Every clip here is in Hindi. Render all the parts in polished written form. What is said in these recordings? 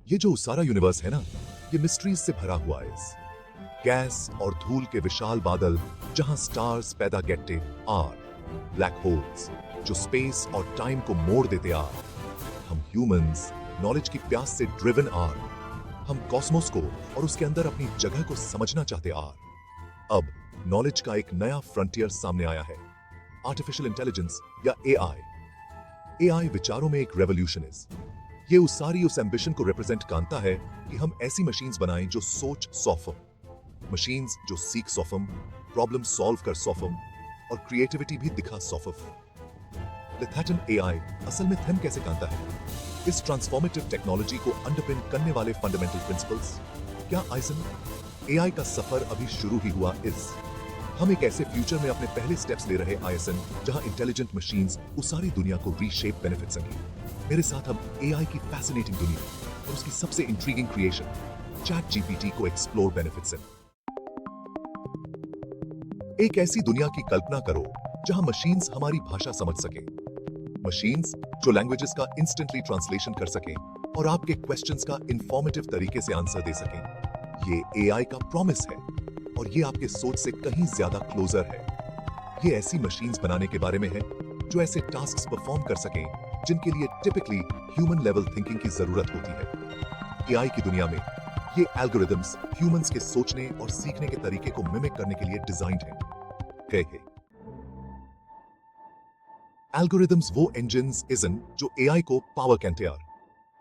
ये जो सारा यूनिवर्स है ना, ये मिस्ट्रीज से भरा हुआ है। गैस और धूल के विशाल बादल जहां स्टार्स पैदा करते आर, ब्लैक होल्स जो स्पेस और टाइम को मोड़ देते आर, हम ह्यूमंस नॉलेज की प्यास से ड्रिवन आर, हम कॉस्मोस को और उसके अंदर अपनी जगह को समझना चाहते आर। अब नॉलेज का एक नया फ्रंटियर सामने आया है, आर्टिफिशियल इंटेलिजेंस या एआई। एआई विचारों में एक रेवोल्यूशन है। ये उस एम्बिशन को रिप्रेजेंट करता है कि हम ऐसी मशीन्स बनाएं जो सोच सौफम, मशीन्स जो सीख सौफम, प्रॉब्लम सॉल्व कर सौफम और क्रिएटिविटी भी दिखा सौफम। लिथेटन एआई असल में थम कैसे कांता है? इस ट्रांसफॉर्मेटिव टेक्नोलॉजी को अंडरपिन करने वाले फंडामेंटल प्रिंसिपल्स क्या आइसन? एआई का सफर अभी शुरू ही हुआ। हम एक ऐसे फ्यूचर में अपने पहले स्टेप्स ले रहे आईएसएन जहां इंटेलिजेंट मशीन्स उस सारी दुनिया को रीशेप बेनिफिट सकें। मेरे साथ हम एआई की फैसिनेटिंग दुनिया और उसकी सबसे इंट्रीगिंग क्रिएशन चैट जीपीटी को एक्सप्लोर बेनिफिट्स। एक ऐसी दुनिया की कल्पना करो जहां मशीन्स हमारी भाषा समझ सके, मशीन्स जो लैंग्वेजेस का इंस्टेंटली ट्रांसलेशन कर सकें और आपके क्वेश्चंस का इंफॉर्मेटिव तरीके से आंसर दे सकें। ये एआई का प्रॉमिस है और ये आपके सोच से कहीं ज्यादा क्लोजर है। ये ऐसी मशीन्स बनाने के बारे में है जो ऐसे टास्क्स परफॉर्म कर सकें जिनके लिए टिपिकली ह्यूमन लेवल थिंकिंग की जरूरत होती है। एआई की दुनिया में ये एल्गोरिदम्स ह्यूमंस के सोचने और सीखने के तरीके को मिमिक करने के लिए डिजाइन्ड हैं। एल्गोरिदम्स वो इंजन्स इजन जो एआई को पावर कहते हैं।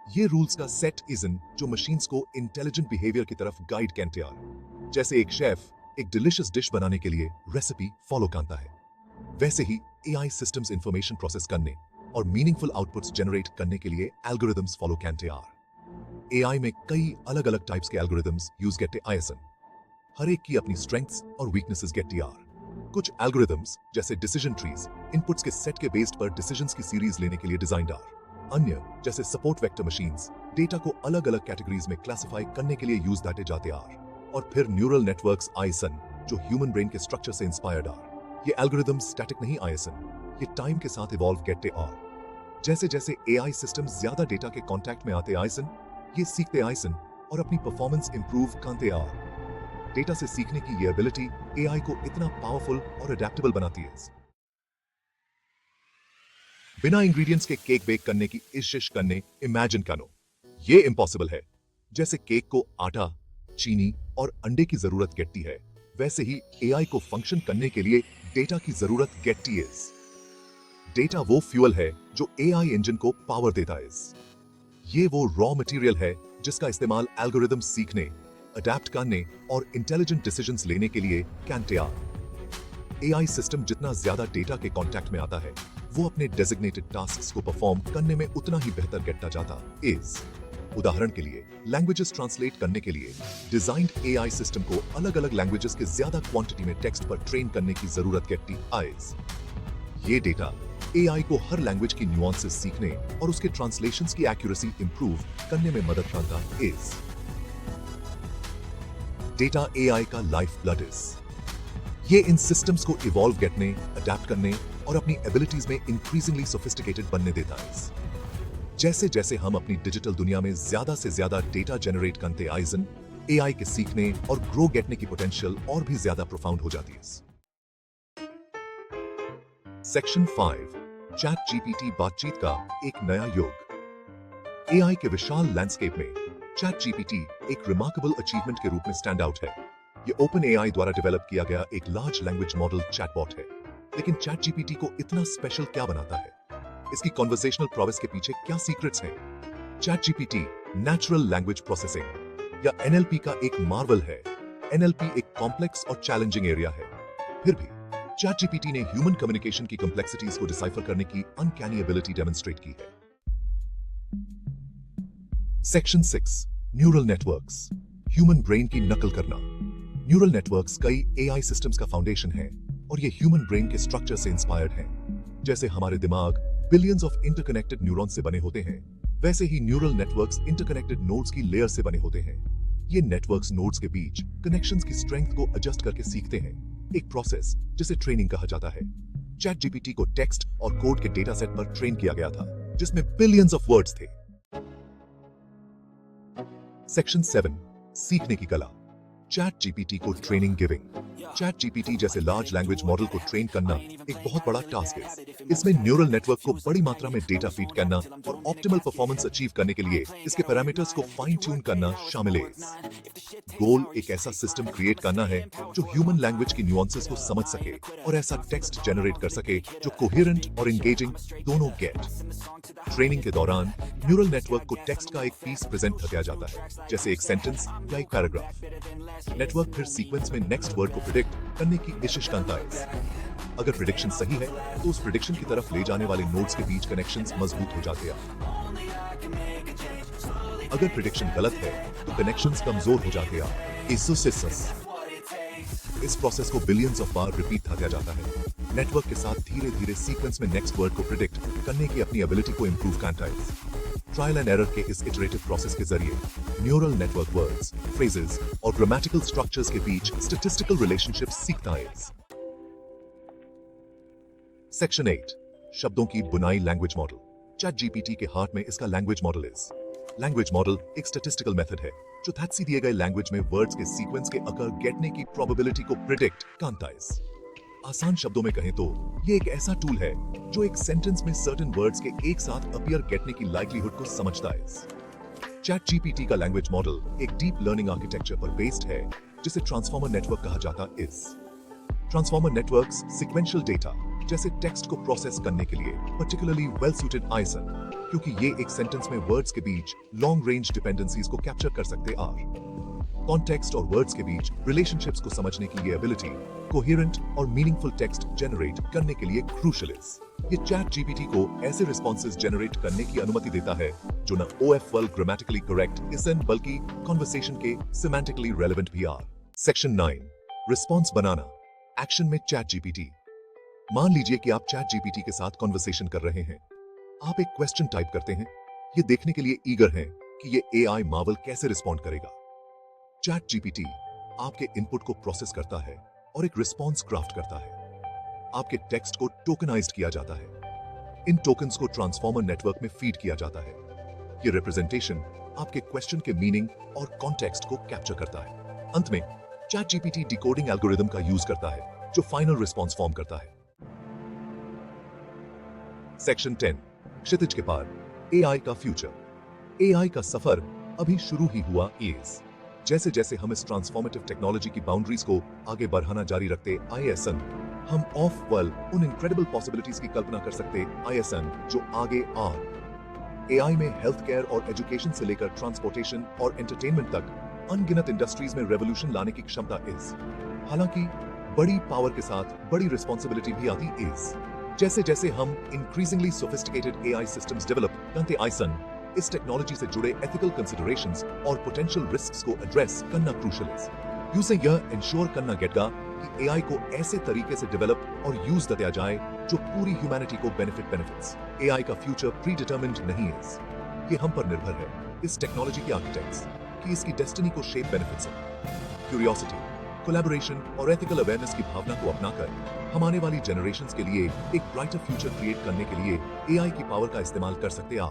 ये रूल्स का सेट इजन जो मशीन्स को इंटेलिजेंट बिहेवियर की तरफ गाइड कहते हैं। जैसे एक शेफ एक डिलिशियस डिश बनाने के लिए रेसिपी फॉलो करता है, वैसे ही एआई सिस्टम्स इंफॉर्मेशन प्रोसेस करने और मीनिंगफुल आउटपुट्स जनरेट करने के लिए एल्गोरिदम्स फॉलो करते हैं। एआई में कई अलग अलग टाइप्स के एल्गोरिदम्स यूज करते आईएसएन, हर एक की अपनी स्ट्रेंथ्स और वीकनेसेस कहती आर। कुछ एल्गोरिदम्स जैसे डिसीजन ट्रीज इनपुट्स के सेट के बेस्ड पर डिसीजंस की सीरीज लेने के लिए डिजाइन्ड आर। अन्य जैसे सपोर्ट वेक्टर मशीन्स डेटा को अलग अलग कैटेगरीज में क्लासिफाई करने के लिए यूज डाटे जाते आर। और फिर न्यूरल नेटवर्क्स आईएसएन जो ह्यूमन ब्रेन के स्ट्रक्चर से इंस्पायर्ड आर। ये एल्गोरिदम्स स्टैटिक नहीं आईएसएन, ये टाइम के साथ इवॉल्व करते आर। जैसे जैसे एआई सिस्टम्स ज्यादा डेटा के कांटेक्ट में आते आईएसएन, ये सीखते आईएसएन और अपनी परफॉर्मेंस इंप्रूव करते आर। डेटा से सीखने की ये एबिलिटी एआई को इतना पावरफुल और अडेप्टेबल बनाती है। बिना इंग्रेडिएंट्स के केक बेक करने की कोशिश करने इमेजिन करो, ये इम्पॉसिबल है। जैसे केक को आटा, चीनी और अंडे की जरूरत पड़ती है, वैसे ही एआई को फंक्शन करने के लिए डेटा की जरूरत पड़ती है। डेटा वो फ्यूल है जो एआई इंजन को पावर देता है। ये वो रॉ मटेरियल है जिसका इस्तेमाल एल्गोरिदम सीखने, अडेप्ट करने और इंटेलिजेंट डिसीजंस लेने के लिए करते आर। एआई सिस्टम जितना ज्यादा डेटा के कांटेक्ट में आता है, वो अपने डेजिग्नेटेड टास्क्स को परफॉर्म करने में उतना ही बेहतर करता जाता है। उदाहरण के लिए लैंग्वेजेस ट्रांसलेट करने के लिए डिजाइन्ड एआई सिस्टम को अलग अलग लैंग्वेजेस के ज्यादा क्वांटिटी में टेक्स्ट पर ट्रेन करने की जरूरत पड़ती है। ये डेटा एआई को हर लैंग्वेज की न्यूआंसेस सीखने और उसके ट्रांसलेशंस की एक्यूरेसी इंप्रूव करने में मदद करता है। डेटा एआई का लाइफ ब्लड है। ये इन सिस्टम्स को इवॉल्व करने, अडेप्ट करने और अपनी एबिलिटीज में इंक्रीजिंगली सोफिस्टिकेटेड बनने देता है। जैसे जैसे हम अपनी डिजिटल दुनिया में ज्यादा से ज्यादा डेटा जनरेट करते आईएसएन, एआई के सीखने और ग्रो करने की पोटेंशियल और भी ज्यादा प्रोफाउंड हो जाती है। सेक्शन 5 चैट जीपीटी बातचीत का एक नया युग। एआई के विशाल लैंडस्केप में चैट जीपीटी एक रिमार्केबल अचीवमेंट के रूप में स्टैंड आउट है। ये ओपन एआई द्वारा डेवलप किया गया एक लार्ज लैंग्वेज मॉडल चैटबॉट है। लेकिन चैट जीपीटी को इतना स्पेशल क्या बनाता है? इसकी कॉन्वर्सेशनल प्रोसेस के पीछे क्या सीक्रेट्स हैं? Chat GPT natural language processing या एनएलपी का एक मार्वल है। एनएलपी एक कॉम्प्लेक्स और चैलेंजिंग एरिया है, फिर भी चैट जीपीटी ने ह्यूमन कम्युनिकेशन की कॉम्प्लेक्सिटीज को डिसाइफर करने की अनकैनी एबिलिटी डेमोन्स्ट्रेट की है। Section 6 neural networks, human brain की नकल करना। न्यूरल नेटवर्क्स कई एआई सिस्टम्स का फाउंडेशन है और ये ह्यूमन ब्रेन के स्ट्रक्चर से इंस्पायर्ड हैं। जैसे हमारे दिमाग बिलियंस ऑफ इंटरकनेक्टेड न्यूरॉन्स से बने होते हैं, वैसे ही न्यूरल नेटवर्क्स इंटरकनेक्टेड नोड्स की लेयर से बने होते हैं। ये नेटवर्क्स नोड्स के बीच कनेक्शंस की स्ट्रेंथ को एडजस्ट करके सीखते हैं, एक प्रोसेस जिसे ट्रेनिंग कहा जाता है। चैट जीपीटी को टेक्स्ट और कोड के डेटा सेट पर ट्रेन किया गया था जिसमें बिलियंस ऑफ वर्ड्स थे। सेक्शन 7 सीखने की कला। चैट जीपीटी को ट्रेनिंग गिविंग। चैट जीपीटी जैसे लार्ज लैंग्वेज मॉडल को ट्रेन करना एक बहुत बड़ा टास्क है। इसमें न्यूरल नेटवर्क को बड़ी मात्रा में डेटा फीड करना और ऑप्टिमल परफॉर्मेंस अचीव करने के लिए इसके पैरामीटर्स को फाइन ट्यून करना शामिल है। गोल एक ऐसा सिस्टम क्रिएट करना है जो ह्यूमन लैंग्वेज की न्यूआंसेस को समझ सके और ऐसा टेक्स्ट जनरेट कर सके जो कोहेरेंट और एंगेजिंग दोनों गेट। ट्रेनिंग के दौरान न्यूरल नेटवर्क को टेक्स्ट का एक पीस प्रेजेंट किया जाता है, जैसे एक सेंटेंस या एक पैराग्राफ। नेटवर्क फिर सीक्वेंस में नेक्स्ट वर्ड को प्रिडिक्ट करने की कोशिश करता है। अगर प्रिडिक्शन सही है तो उस प्रिडिक्शन की तरफ ले जाने वाले नोड्स के बीच कनेक्शंस मजबूत हो जाते हैं। अगर प्रिडिक्शन गलत है तो कनेक्शंस कमजोर हो जाते हैं। इस प्रोसेस को बिलियंस ऑफ बार रिपीट किया जाता है। नेटवर्क के साथ धीरे धीरे सीक्वेंस में नेक्स्ट वर्ड को प्रिडिक्ट करने की अपनी एबिलिटी को इंप्रूव करता है। ट्रायल एंड एरर के इस इटरेटिव प्रोसेस के जरिए न्यूरल नेटवर्क वर्ड्स, फ्रेजेस और ग्रामेटिकल स्ट्रक्चर्स के बीच स्टैटिस्टिकल रिलेशनशिप सीखता है। सेक्शन 8 शब्दों की बुनाई लैंग्वेज मॉडल। चैट जीपीटी के हार्ट में इसका लैंग्वेज मॉडल है। लैंग्वेज मॉडल एक स्टैटिस्टिकल मेथड है जो धैत्सी दिए गए लैंग्वेज में वर्ड्स के सीक्वेंस के अकर गेटने की प्रोबेबिलिटी को प्रिडिक्ट करता है। आसान शब्दों में कहें तो ये एक ऐसा टूल है जो एक सेंटेंस में सर्टेन वर्ड्स के एक साथ अपीयर गेटने की लाइक्लीहुड को समझता है। चैट जीपीटी का लैंग्वेज मॉडल एक डीप लर्निंग आर्किटेक्चर पर बेस्ड है जिसे ट्रांसफॉर्मर नेटवर्क कहा जाता है। ट्रांसफॉर्मर नेटवर्क्स सीक्वेंशियल डेटा जैसे टेक्स्ट को प्रोसेस करने के लिए पर्टिकुलरली वेल सूटेड आइसन, क्योंकि ये एक सेंटेंस में वर्ड्स के बीच लॉन्ग रेंज डिपेंडेंसीज को कैप्चर कर सकते हैं। कॉन्टेक्स्ट और वर्ड्स के बीच रिलेशनशिप्स को समझने की ये एबिलिटी कोहेरेंट और मीनिंगफुल टेक्स्ट जनरेट करने के लिए क्रूशियल है। ये चैट जीपीटी को ऐसे रिस्पॉन्सेज जनरेट करने की अनुमति देता है जो न OFL ग्रामेटिकली करेक्ट इसन बल्कि कन्वर्सेशन के सिमेंटिकली रेलेवेंट भी आर। सेक्शन 9 रिस्पॉन्स बनाना एक्शन में चैट जीपीटी। मान लीजिए कि आप चैट जीपीटी के साथ कन्वर्सेशन कर रहे हैं। आप एक क्वेश्चन टाइप करते हैं, ये देखने के लिए ईगर हैं कि ये AI मावल कैसे रिस्पॉन्ड करेगा। चैट जीपीटी आपके इनपुट को प्रोसेस करता है और एक रिस्पॉन्स क्राफ्ट करता है। आपके टेक्स्ट को टोकनाइज्ड किया जाता है। इन टोकन्स को ट्रांसफॉर्मर नेटवर्क में फीड किया जाता है। ये रिप्रेजेंटेशन आपके क्वेश्चन के मीनिंग और कॉन्टेक्स्ट को कैप्चर करता है। अंत में चैट जीपीटी डिकोडिंग एल्गोरिदम का यूज करता है जो फाइनल रिस्पॉन्स फॉर्म करता है। सेक्शन 10 क्षितिज के पार AI का फ्यूचर। AI का सफर अभी शुरू ही हुआ है। जैसे जैसे हम इस ट्रांसफॉर्मेटिव टेक्नोलॉजी की बाउंड्रीज को आगे बढ़ाना जारी रखते आईएसएन, हम ऑफ वर्ल्ड उन इनक्रेडिबल पॉसिबिलिटीज की कल्पना कर सकते आईएसएन जो आगे आ। AI में हेल्थ केयर और एजुकेशन से लेकर ट्रांसपोर्टेशन और एंटरटेनमेंट तक अनगिनत इंडस्ट्रीज में रेवोल्यूशन लाने की क्षमता इस। हालांकि बड़ी पावर के साथ बड़ी रिस्पॉन्सिबिलिटी भी आती इस। जैसे जैसे हम increasingly sophisticated AI systems develop करते आईसन, इस टेक्नोलॉजी से जुड़े एथिकल कंसिडरेशंस और पोटेंशियल रिस्क्स को एड्रेस करना क्रूशियल है। यूं से यह इंश्योर करना गेटगा कि AI को ऐसे तरीके से डेवलप और यूज किया जाए जो पूरी ह्यूमैनिटी को बेनिफिट्स। AI का फ्यूचर प्री डिटरमिन्ड नहीं है, ये हम पर निर्भर है इस टेक्नोलॉजी के आर्किटेक्ट्स कि इसकी डेस्टिनी को शेप बेनिफिट्स है। क्यूरियोसिटी, कोलैबोरेशन और एथिकल अवेयरनेस की भावना को अपनाकर हम आने वाली जनरेशंस के लिए एक ब्राइटर फ्यूचर क्रिएट करने के लिए AI की पावर का इस्तेमाल कर सकते हैं।